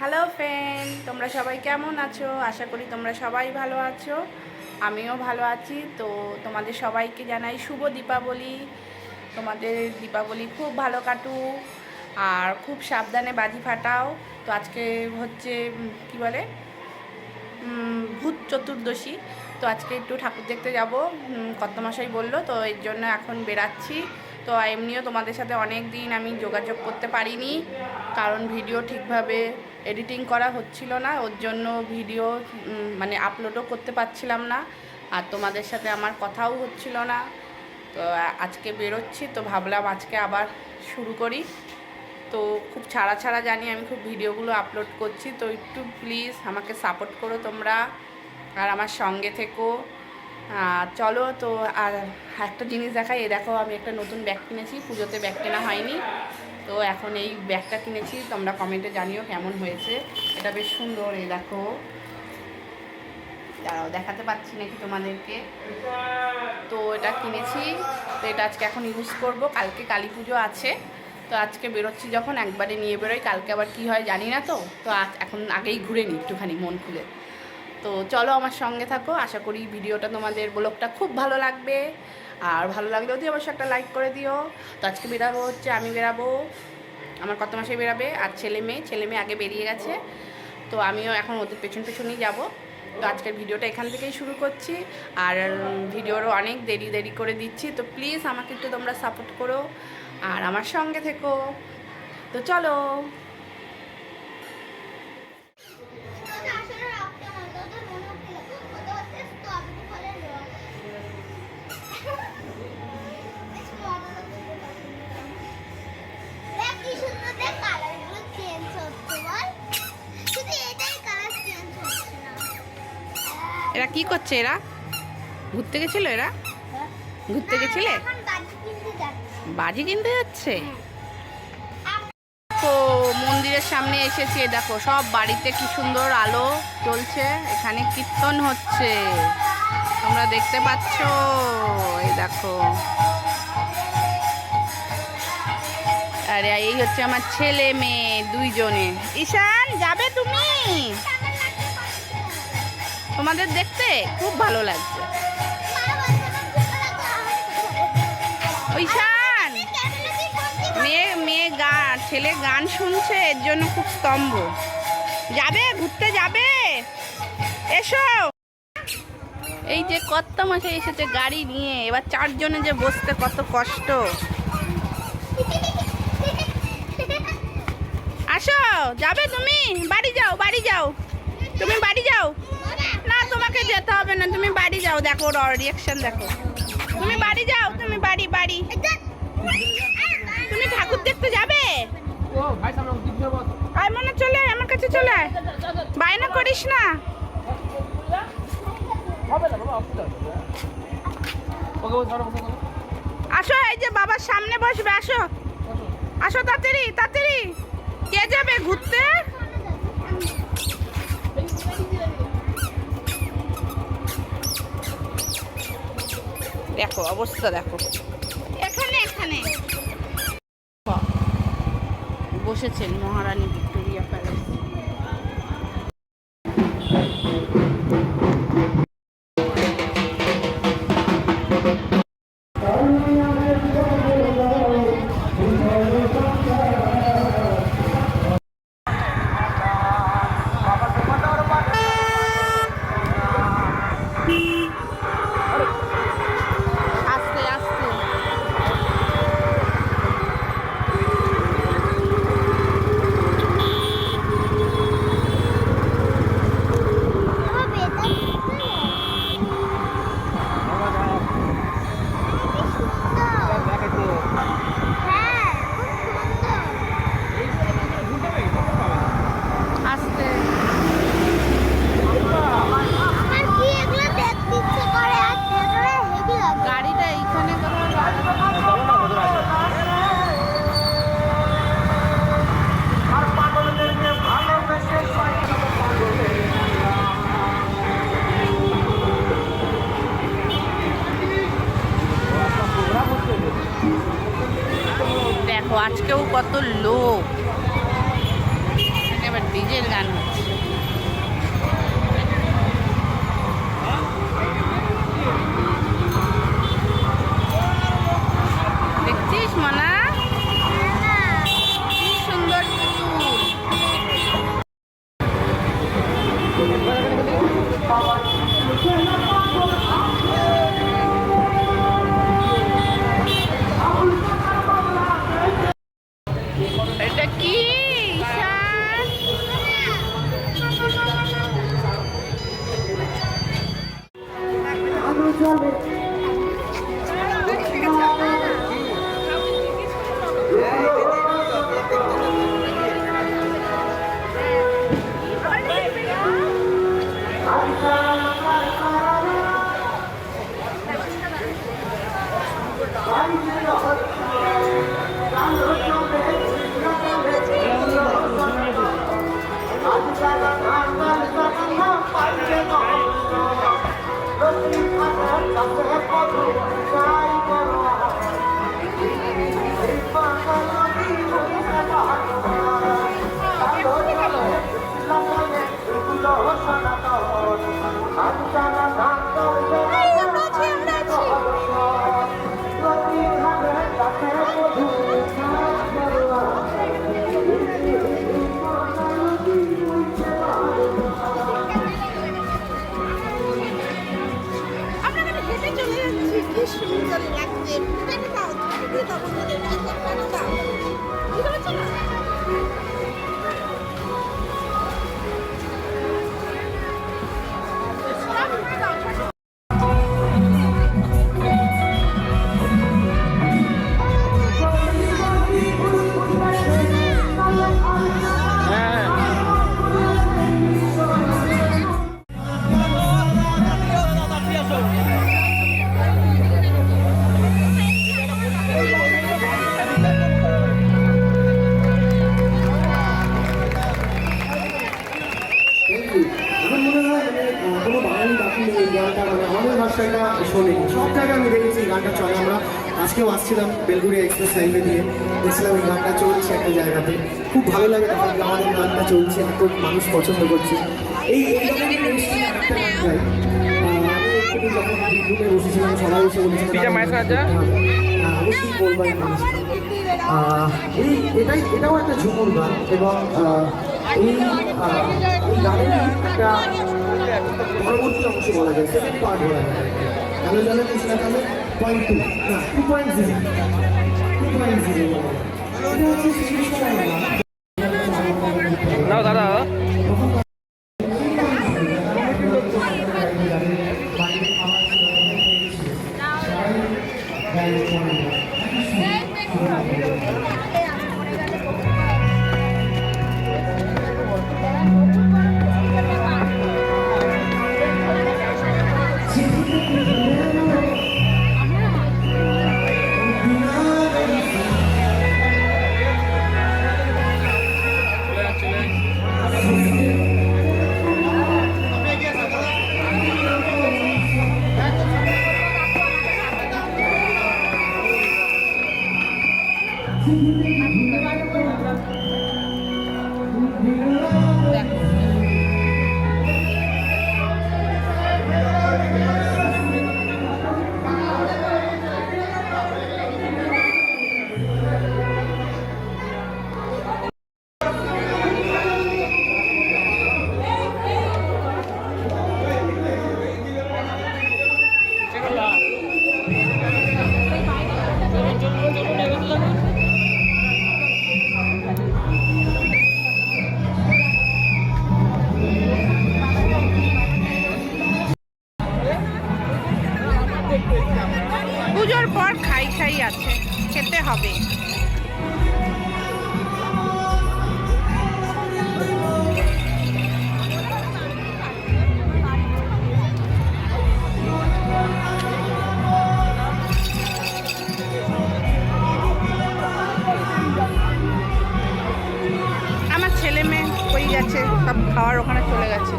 Hello friend, তোমরা সবাই কেমন আছো? আশা করি তোমরা সবাই ভালো আছো। আমিও ভালো আছি। তো তোমাদের সবাইকে জানাই শুভ দীপাবলি। তোমাদের দীপাবলি খুব ভালো কাটুক আর খুব সাবধানে বাজি ফাটাও। তো আজকে হচ্ছে কি বলে ভূত চতুর্দশী। তো আজকে একটু ঠাকুর দেখতে যাব, কর্তামশাই বললো, তো এর জন্য এখন বেরাচ্ছি। তো এমনিও তোমাদের সাথে অনেক দিন আমি যোগাযোগ করতে পারিনি, কারণ ভিডিও ঠিকভাবে এডিটিং করা হচ্ছিল না, ওর জন্য ভিডিও মানে আপলোডও করতে পারছিলাম না, আর তোমাদের সাথে আমার কথাও হচ্ছিল না। তো আজকে বেরোচ্ছি, তো ভাবলাম আজকে আবার শুরু করি। তো খুব ছাড়া ছাড়া জানি আমি খুব ভিডিওগুলো আপলোড করছি, তো একটু প্লিজ আমাকে সাপোর্ট করো তোমরা আর আমার সঙ্গে থেকো। চলো, তো আর একটা জিনিস দেখাই। এ দেখো, আমি একটা নতুন ব্যাগ কিনেছি, পুজোতে ব্যাগ কেনা হয়নি, তো এখন এই ব্যাগটা কিনেছি। তোমরা কমেন্টে জানিও কেমন হয়েছে। এটা বেশ সুন্দর। এই দেখো, দাঁড়াও দেখাতে পাচ্ছি নাকি তোমাদেরকে। তো এটা কিনেছি, তো এটা আজকে এখন ইউজ করব। কালকে কালী পুজো আছে, তো আজকে বেরোচ্ছি যখন একবারে নিয়ে বেরোই, কালকে আবার কি হয় জানি না। তো তো এখন আগেই ঘুরে নিই একটুখানি মন খুলে। তো চলো আমার সঙ্গে থাকো, আশা করি ভিডিওটা তোমাদের ব্লগটা খুব ভালো লাগবে। আর ভালো লাগলেও দিয়ে অবশ্যই একটা লাইক করে দিও। তো আজকে বেরাবো হচ্ছে, আমি বেরাবো, আমার কর্তামশাই বেরাবে, আর ছেলে মেয়ে আগে বেরিয়ে গেছে, তো আমিও এখন ওদের পেছন পেছনই যাব। তো আজকের ভিডিওটা এখান থেকেই শুরু করছি, আর ভিডিওরও অনেক দেরি করে দিচ্ছি। তো প্লিজ আমাকে একটু তোমরা সাপোর্ট করো আর আমার সঙ্গে থেকো। তো চলো। এরা কি করছে? এরা ঘুরতে গেছিল? এরা ঘুরতে গেছিলে? বাজি কিনতে যাচ্ছে। তো মন্দিরের সামনে এসেছি, দেখো সব বাড়িতে কি সুন্দর আলো জ্বলছে, এখানে কীর্তন হচ্ছে, তোমরা দেখতে পাচ্ছ। এই দেখো, আরে এই হচ্ছে আমার ছেলে মেয়ে দুইজনে। ঈশান, যাবে তুমি? তোমাদের দেখতে খুব ভালো লাগছে। ঈশান, মেয়ে গান, ছেলে গান শুনছে, এর জন্য খুব স্তম্ভ। যাবে, ঘুরতে যাবে? এসো। এই যে কর্তামশাই এসেছে গাড়ি নিয়ে, এবার চারজনে যে বসতে কত কষ্ট। আসো, যাবে তুমি? বাড়ি যাও, তুমি বাড়ি যাও। না, তোমাকে যেতে হবে না, তুমি বাড়ি যাও। দেখো ওর রিয়াকশন দেখো। তুমি বাড়ি যাও, তুমি বাড়ি। তুমি ঠাকুর দেখতে যাবে? আয় মনে, চলে আয়, আমার কাছে চলে আয়, বায়না করিস না। আসো, এই যে বাবার সামনে বসবে, আসো তাড়াতাড়ি। কে যাবে ঘুরতে? দেখো অবস্থা, দেখো এখানে বসেছেন মহারানী ভিক্টোরিয়া প্যালেস। ডিজের গান হচ্ছে। দেখছিস মানা, কি সুন্দর পুতুল। এটা কি সুন্দর লাগছে। শোনে সব জায়গায় আমি দেখেছি এই গানটা চলে। আমরা আজকেও আসছিলাম বেলগুড়িয়া এক্সপ্রেস হাইওয়ে দিয়ে, দেখছিলাম এই গানটা চলছে একটা জায়গাতে। খুব ভালো লাগে তখন আমাদের গানটা চলছে, এত মানুষ পছন্দ করছে। এই যখন বিদ্যুতে বসেছিলাম সবাই এসে বলেছিলাম অবশ্যই বলবো এটাও একটা ঝুমুর গান এবং এই গানের একটা পরবর্তী অংশ বলা যায়, সেকেন্ড পার্ট বলা যায়। তাহলে জানেন কৃষ্ণা তাহলে 0.2 না 2.0 এটা হচ্ছে সেই সময় নাও দাদা পুজোর পর খাই খাই আছে, খেতে হবে। আমার ছেলে মেয়ে কই গেছে, সব খাওয়ার ওখানে চলে গেছে।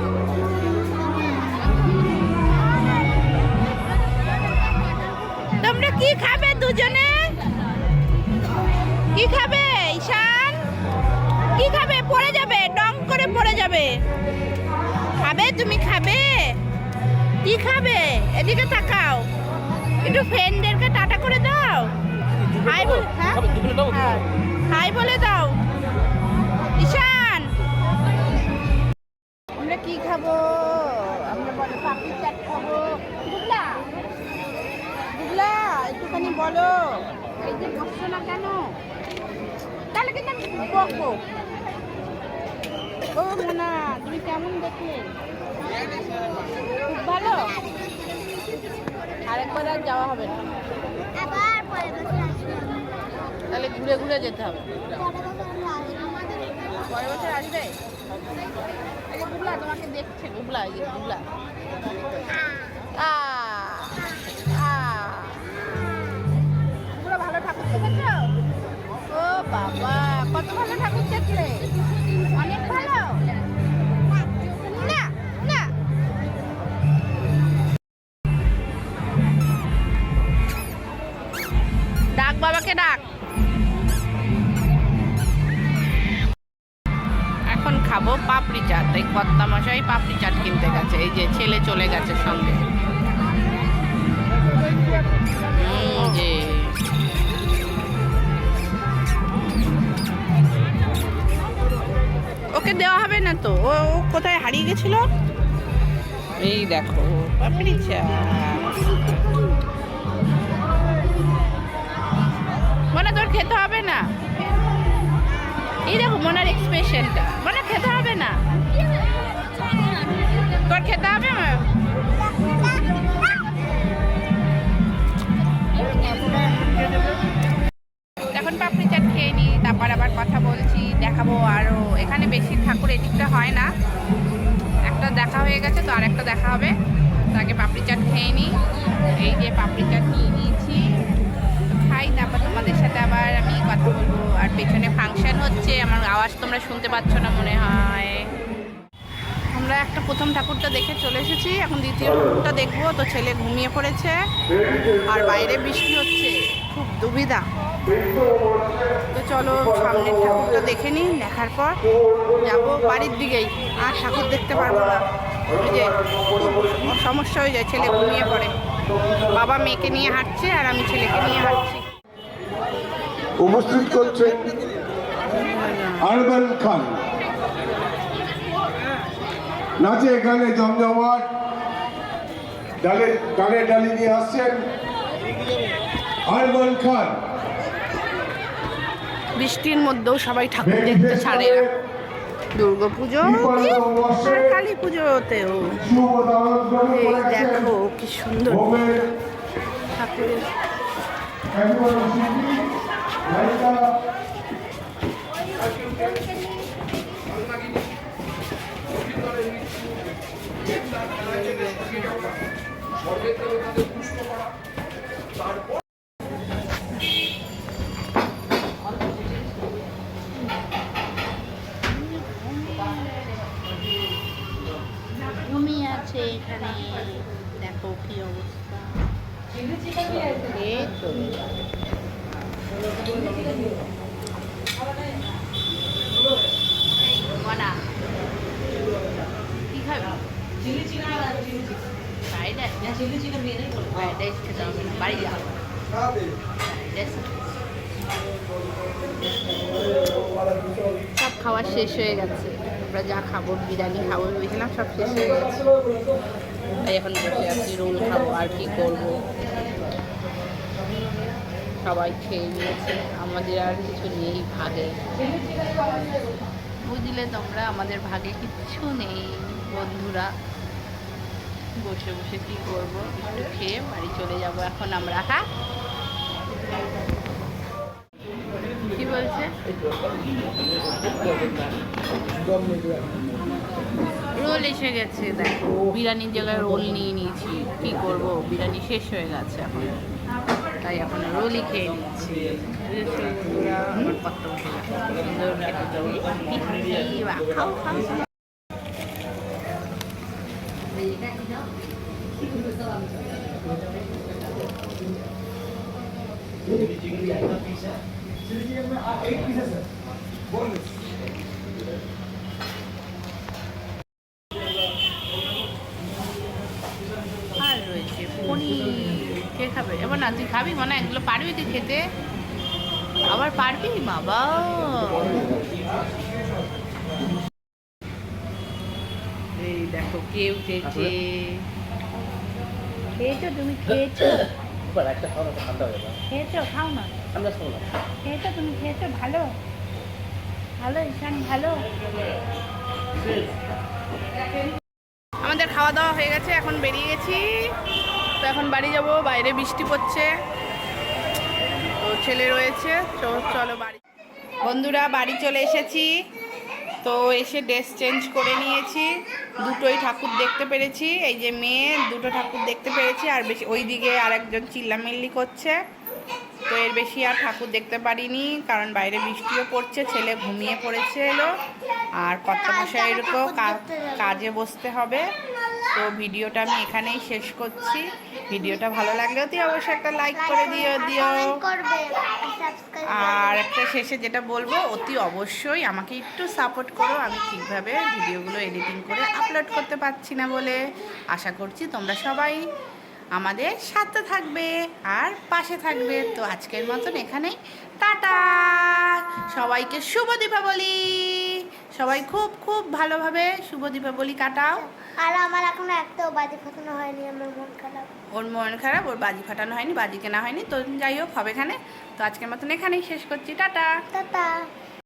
তোমরা কি খাবে দুজনে? কি খাবে ঈশান? কি খাবে? পড়ে যাবে, ডং করে খাবে? খাবে তুমি খাবে? কি খাবে? এদিকে তাকাও, একটু ফ্রেন্ডদেরকে টাটা করে দাও। হাই বলে, হ্যাঁ হাই বলে দাও। ঈশান, আমরা কি খাবো? আমরা বলো পাপড়ি চাট খাবো। বুবলা, বুবলা একটুখানি বলো। এই যে বসছো না কেন? তাহলে কিন্তু আমি বকবো। ও মোনা, তুমি কেমন দেখলে? খুব ভালো। আরেকবার আর যাওয়া হবে না, আবার পরের বছর আসবে। তাহলে ঘুরে ঘুরে যেতে হবে। পরের বছর আসবে। পরের বছর আসবে। এই যে বুবলা তোমাকে দেখছে, বুবলা, এই যে বুবলা। বুবলা ভালো ঠাকুর দেখেছো? ও বাবা, কত ভালো ঠাকুর দেখলে? অনেক ভালো। না না, ডাক বাবাকে ডাক। এখন খাবো পাপড়ি চাট। এই কর্তা মশাই পাপড়ি চাট কিনতে গেছে, এই যে ছেলে চলে গেছে সঙ্গে। যে ওকে দেওয়া হবে না তো, ও কোথায় হারিয়ে গেছিল। এই দেখো পাপড়ি চাট। মানে তোর খেতে হবে না? এই দেখো মনার এক্সপ্রেশনটা। মানে খেতে হবে না, তোর খেতে হবে না। এখন পাপড়ি চাট খেয়ে নি, তারপর আবার কথা বলছি, দেখাবো আরো। এখানে বেশি ঠাকুর এদিকটা হয় না, একটা দেখা হয়ে গেছে তো আর একটা দেখা হবে। তাকে পাপড়ি চাট খেয়ে নি। এই যে পাপড়ি চাট নিয়ে নিয়েছি, খাই, তারপর তোমাদের সাথে আবার আমি কথা বলবো। আর পেছনে ফাংশন হচ্ছে, আমার আওয়াজ তোমরা শুনতে পাচ্ছ না মনে হয়। আমরা একটা প্রথম ঠাকুরটা দেখে চলে এসেছি, এখন দ্বিতীয় ঠাকুরটা দেখবো। তো ছেলে ঘুমিয়ে পড়েছে আর বাইরে বৃষ্টি হচ্ছে, খুব দুবিধা। তো চলো সামনের ঠাকুরটা দেখে নিই, দেখার পর যাবো বাড়ির দিকেই। আর ঠাকুর দেখতে পারবো না, ওই যে খুব সমস্যা হয়ে যায়, ছেলে ঘুমিয়ে পড়ে। বাবা মেয়েকে নিয়ে হাঁটছে আর আমি ছেলেকে নিয়ে হাঁটছি। উপস্থিত করছেন আরবান খান। নাচে গানে জমজমাট, গানে ডালি নিয়ে আসছেন আরবান খান। বৃষ্টির মধ্যেও সবাই ঠাকুর দেখতে ছাড়ে না। দুর্গা পুজো আর কালী পুজোতেও এই দেখো কি সুন্দর ঠাকুরের। ঘুমিয়ে আছে এখানে, দেখো কি অবস্থা। এই তো মনা কি খাবে? Fried rice? ফ্রাইড রাইস খেতে হবে না, বাড়ি যাও। সব খাওয়া শেষ হয়ে গেছে, আমরা যা খাবো, বিরিয়ানি খাবো ভেবেছিলাম, সব শেষ হয়ে গেছে। তাই এখন বসে আছি, রোল খাবো, আর কি করবো। সবাই খেয়ে নিয়েছে, আমাদের আর কিছু নেই ভাগে। বুঝলে তোমরা, আমাদের ভাগে কিচ্ছু নেই বন্ধুরা। বসে বসে কি করব, একটু খেয়ে বাড়ি চলে যাব এখন আমরা। হ্যাঁ কি বলছে? রোল এসে গেছে, দেখো বিরিয়ানির জায়গায় রোল নিয়ে নিয়েছি। কি করব, বিরিয়ানি শেষ হয়ে গেছে এখন, তাই এখন রোলই খেয়ে নিচ্ছি। আমার কত সুন্দর খেতে, খাও খাও। না, তুই খাবি মনে হয়? এগুলো পারবি তুই খেতে? আবার পারবি বাবা? এই দেখো কে উঠেছে। খেয়েছো তুমি? খেয়েছো? খেয়েছো? খাও না। খেয়েছো তুমি? খেয়েছো? ভালো ভালো ঈশান ভালো। আমাদের খাওয়া দাওয়া হয়ে গেছে, এখন বেরিয়ে গেছি। তো এখন বাড়ি যাব, বাইরে বৃষ্টি পড়ছে, তো ছেলে রয়েছে। চলো বাড়ি। বন্ধুরা বাড়ি চলে এসেছি। তো এসে ড্রেস চেঞ্জ করে নিয়েছি, দুটোই ঠাকুর দেখতে পেরেছি। এই যে মেয়ে দুটো ঠাকুর দেখতে পেরেছি, আর বেশি ওইদিকে আরেকজন চিল্লামিল্লি করছে। তো এর বেশি আর ঠাকুর দেখতে পারিনি, কারণ বাইরে বৃষ্টিও পড়ছে, ছেলে ঘুমিয়ে পড়েছে এলো, আর কর্তামশাইয়েরকেও কাজে বসতে হবে। তো ভিডিওটা আমি এখানেই শেষ করছি। ভিডিওটা ভালো লাগলেও তুই অবশ্যই একটা লাইক করে দিও। করবে, সাবস্ক্রাইব আর একটা শেষে যেটা বলবো, অতি অবশ্যই আমাকে একটু সাপোর্ট করো। আমি ঠিকভাবে ভিডিওগুলো এডিটিং করে আপলোড করতে পারছি না বলে। আশা করছি তোমরা সবাই আমাদের সাথে থাকবে আর পাশে থাকবে। তো আজকের মতন এখানেই টাটা। সবাইকে শুভ দীপাবলি। সবাই খুব খুব ভালোভাবে শুভ দীপাবলি কাটাও। আর আমার এখনো একটাও বাজি ফাটানো হয়নি, আমার মন খারাপ। ওর মন খারাপ, ওর বাজি ফাটানো হয়নি, বাজি কেনা হয়নি। তো যাই হোক হবে এখানে। তো আজকের মতন এখানেই শেষ করছি, টাটা। টাটা।